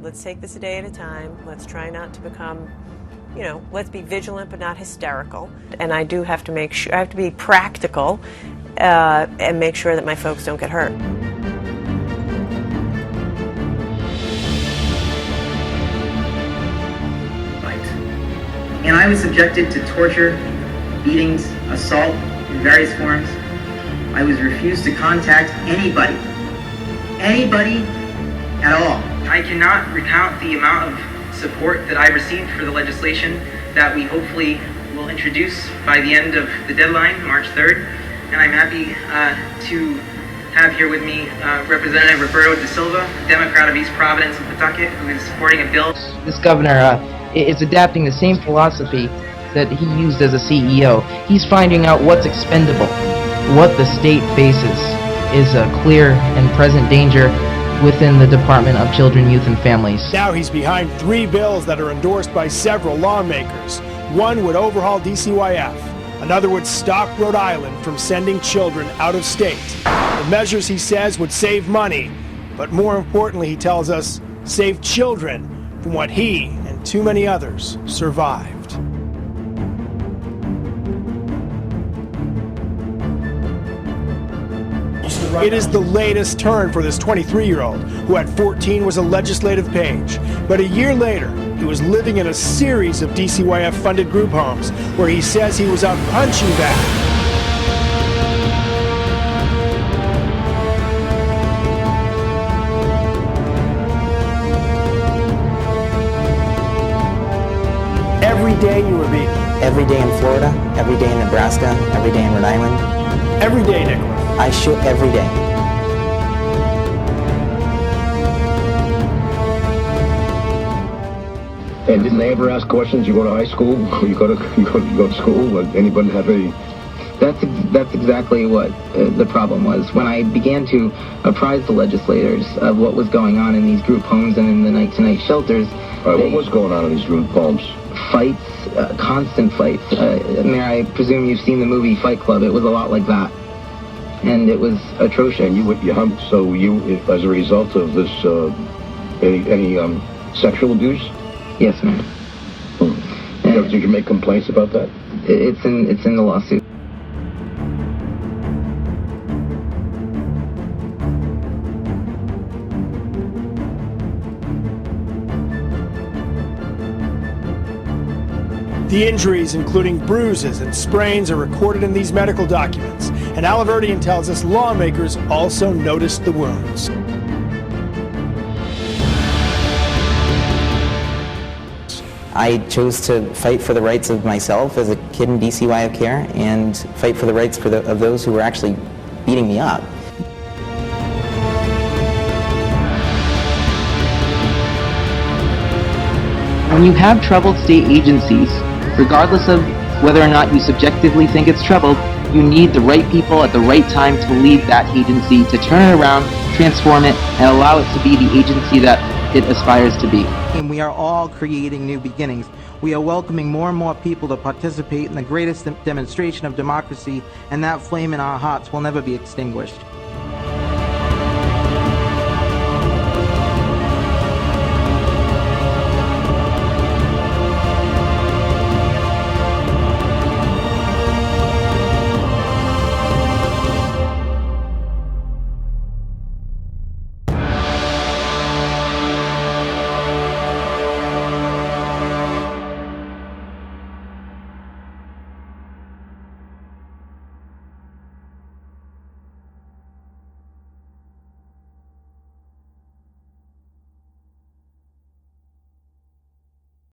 let's take this a day at a time. Let's try not to become, let's be vigilant but not hysterical. And I do have to make sure, I have to be practical and make sure that my folks don't get hurt. And I was subjected to torture, beatings, assault in various forms. I was refused to contact anybody at all. I cannot recount the amount of support that I received for the legislation that we hopefully will introduce by the end of the deadline, March 3rd. And I'm happy to have here with me Representative Roberto De Silva, Democrat of East Providence and Pawtucket, who is supporting a bill. This governor is adapting the same philosophy that he used as a CEO. He's finding out what's expendable. What the state faces is a clear and present danger within the Department of Children, Youth, and Families. Now he's behind 3 bills that are endorsed by several lawmakers. One would overhaul DCYF. Another would stop Rhode Island from sending children out of state. The measures, he says, would save money, but more importantly, he tells us, save children from what he and too many others survived. It is the latest turn for this 23-year-old, who at 14 was a legislative page. But a year later, he was living in a series of DCYF-funded group homes where he says he was a punching bag. Every day you were beaten. Every day in Florida, every day in Nebraska, every day in Rhode Island. Every day, Nicholas. I shoot every day. And didn't they ever ask questions? You go to high school, you go to school, anybody have any? That's exactly what the problem was. When I began to apprise the legislators of what was going on in these group homes and in the night-to-night shelters. What was going on in these group homes? Fights, constant fights. Mayor, I presume you've seen the movie Fight Club. It was a lot like that. And it was atrocious. And you, as a result of this, any sexual abuse? Yes, ma'am. Did you make complaints about that? It's in the lawsuit. The injuries, including bruises and sprains, are recorded in these medical documents. And Alahverdian tells us lawmakers also noticed the wounds. I chose to fight for the rights of myself as a kid in DCYF care and fight for the rights of those who were actually beating me up. When you have troubled state agencies, regardless of whether or not you subjectively think it's troubled, you need the right people at the right time to lead that agency, to turn it around, transform it, and allow it to be the agency that it aspires to be. And we are all creating new beginnings. We are welcoming more and more people to participate in the greatest demonstration of democracy, and that flame in our hearts will never be extinguished.